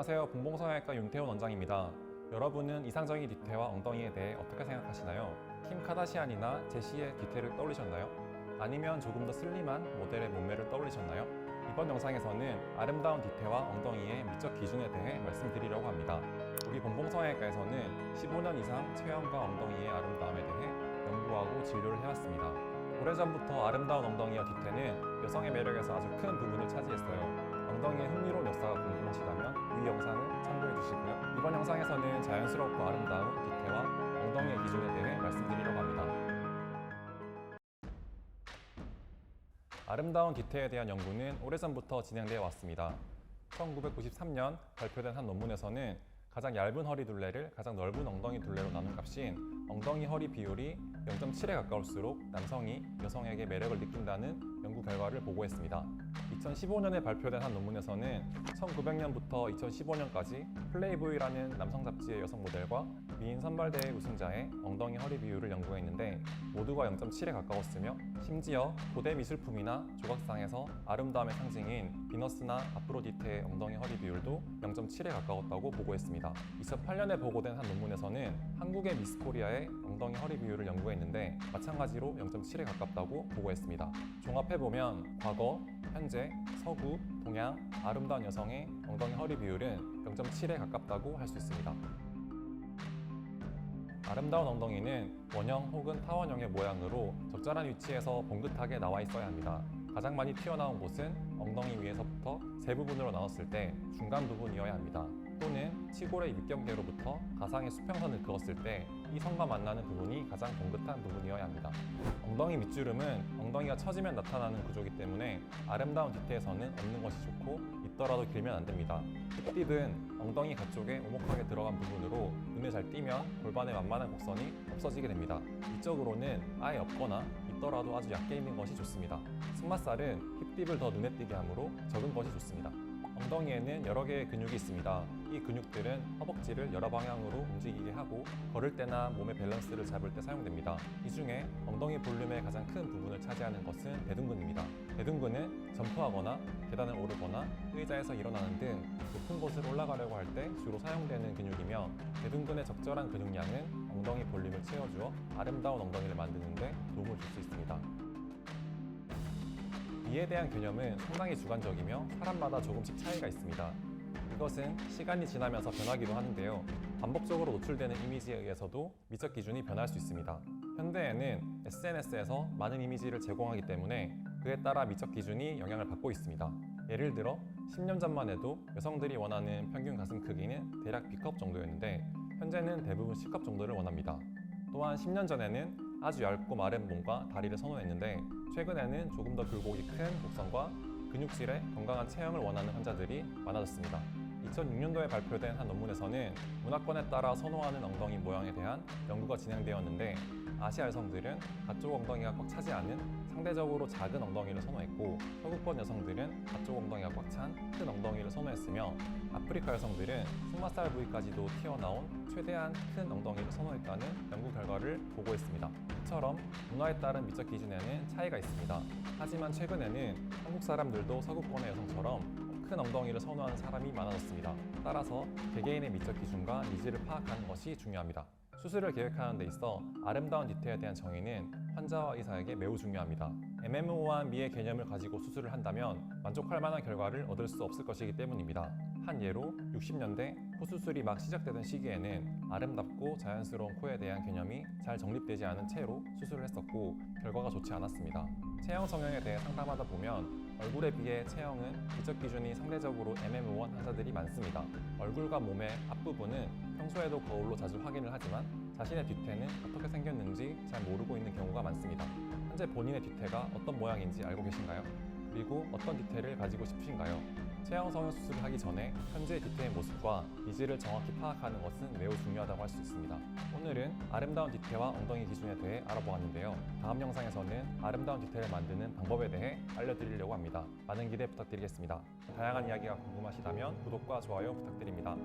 안녕하세요. 봉봉성형외과 윤태훈 원장입니다. 여러분은 이상적인 뒤태와 엉덩이에 대해 어떻게 생각하시나요? 킴 카다시안이나 제시의 뒤태를 떠올리셨나요? 아니면 조금 더 슬림한 모델의 몸매를 떠올리셨나요? 이번 영상에서는 아름다운 뒤태와 엉덩이의 미적 기준에 대해 말씀드리려고 합니다. 우리 봉봉성형외과에서는 15년 이상 체형과 엉덩이의 아름다움에 대해 연구하고 진료를 해왔습니다. 오래전부터 아름다운 엉덩이와 뒤태는 여성의 매력에서 아주 큰 부분을 차지했어요. 엉덩이의 흥미로운 역사가 궁금하시다면 이 영상을 참고해 주시고요. 이번 영상에서는 자연스럽고 아름다운 뒤태와 엉덩이의 기준에 대해 말씀드리려고 합니다. 아름다운 뒤태에 대한 연구는 오래전부터 진행되어 왔습니다. 1993년 발표된 한 논문에서는 가장 얇은 허리 둘레를 가장 넓은 엉덩이 둘레로 나눈 값인 엉덩이 허리 비율이 0.7에 가까울수록 남성이 여성에게 매력을 느낀다는 연구 결과를 보고했습니다. 2015년에 발표된 한 논문에서는 1900년부터 2015년까지 플레이보이라는 남성 잡지의 여성 모델과 미인 선발대회 우승자의 엉덩이 허리 비율을 연구했는데 모두가 0.7에 가까웠으며 심지어 고대 미술품이나 조각상에서 아름다움의 상징인 비너스나 아프로디테의 엉덩이 허리 비율도 0.7에 가까웠다고 보고했습니다. 2008년에 보고된 한 논문에서는 한국의 미스 코리아의 엉덩이 허리 비율을 연구했는데 마찬가지로 0.7에 가깝다고 보고했습니다. 종합해보면 과거, 현재, 서구, 동양, 아름다운 여성의 엉덩이 허리 비율은 0.7에 가깝다고 할 수 있습니다. 아름다운 엉덩이는 원형 혹은 타원형의 모양으로 적절한 위치에서 봉긋하게 나와 있어야 합니다. 가장 많이 튀어나온 곳은 엉덩이 위에서부터 세 부분으로 나눴을 때 중간 부분이어야 합니다. 또는 치골의 밑경계로부터 가상의 수평선을 그었을 때 이 선과 만나는 부분이 가장 봉긋한 부분이어야 합니다. 엉덩이 밑주름은 엉덩이가 처지면 나타나는 구조이기 때문에 아름다운 뒤태에서는 없는 것이 좋고 있더라도 길면 안 됩니다. 힙딥은 엉덩이 가쪽에 오목하게 들어간 부분으로 눈에 잘 띄면 골반의 완만한 곡선이 없어지게 됩니다. 이쪽으로는 아예 없거나 있더라도 아주 얕게 있는 것이 좋습니다. 승마살은 힙딥을 더 눈에 띄게 하므로 적은 것이 좋습니다. 엉덩이에는 여러 개의 근육이 있습니다. 이 근육들은 허벅지를 여러 방향으로 움직이게 하고 걸을 때나 몸의 밸런스를 잡을 때 사용됩니다. 이 중에 엉덩이 볼륨의 가장 큰 부분을 차지하는 것은 대둔근입니다. 대둔근은 점프하거나 계단을 오르거나 의자에서 일어나는 등 높은 곳을 올라가려고 할 때 주로 사용되는 근육이며 대둔근의 적절한 근육량은 엉덩이 볼륨을 채워주어 아름다운 엉덩이를 만드는 데 도움을 줄 수 있습니다. 이에 대한 개념은 상당히 주관적이며 사람마다 조금씩 차이가 있습니다. 이것은 시간이 지나면서 변하기도 하는데요. 반복적으로 노출되는 이미지에 의해서도 미적 기준이 변할 수 있습니다. 현대에는 SNS에서 많은 이미지를 제공하기 때문에 그에 따라 미적 기준이 영향을 받고 있습니다. 예를 들어 10년 전만 해도 여성들이 원하는 평균 가슴 크기는 대략 B컵 정도였는데 현재는 대부분 C컵 정도를 원합니다. 또한 10년 전에는 아주 얇고 마른 몸과 다리를 선호했는데 최근에는 조금 더 굴곡이 큰 곡선과 근육질의 건강한 체형을 원하는 환자들이 많아졌습니다. 2006년도에 발표된 한 논문에서는 문화권에 따라 선호하는 엉덩이 모양에 대한 연구가 진행되었는데 아시아 여성들은 가쪽 엉덩이가 꽉 차지 않은 상대적으로 작은 엉덩이를 선호했고 서구권 여성들은 가쪽 엉덩이가 꽉 찬 큰 엉덩이를 선호했으며 아프리카 여성들은 승마살 부위까지도 튀어나온 최대한 큰 엉덩이를 선호했다는 연구 결과를 보고했습니다. 이처럼 문화에 따른 미적 기준에는 차이가 있습니다. 하지만 최근에는 한국 사람들도 서구권의 여성처럼 큰 엉덩이를 선호하는 사람이 많아졌습니다. 따라서 개개인의 미적 기준과 니즈를 파악하는 것이 중요합니다. 수술을 계획하는 데 있어 아름다운 뒤태에 대한 정의는 환자와 의사에게 매우 중요합니다. 애매모호한 미의 개념을 가지고 수술을 한다면 만족할 만한 결과를 얻을 수 없을 것이기 때문입니다. 한 예로 60년대 코 수술이 막 시작되던 시기에는 아름답고 자연스러운 코에 대한 개념이 잘 정립되지 않은 채로 수술을 했었고 결과가 좋지 않았습니다. 체형 성형에 대해 상담하다 보면 얼굴에 비해 체형은 미적 기준이 상대적으로 애매모호한 환자들이 많습니다. 얼굴과 몸의 앞부분은 평소에도 거울로 자주 확인을 하지만 자신의 뒤태는 어떻게 생겼는지 잘 모르고 있는 경우가 많습니다. 현재 본인의 뒤태가 어떤 모양인지 알고 계신가요? 그리고 어떤 뒤태를 가지고 싶으신가요? 체형 성형 수술을 하기 전에 현재 뒤태의 모습과 니즈를 정확히 파악하는 것은 매우 중요하다고 할 수 있습니다. 오늘은 아름다운 뒤태와 엉덩이 기준에 대해 알아보았는데요. 다음 영상에서는 아름다운 뒤태를 만드는 방법에 대해 알려드리려고 합니다. 많은 기대 부탁드리겠습니다. 다양한 이야기가 궁금하시다면 구독과 좋아요 부탁드립니다.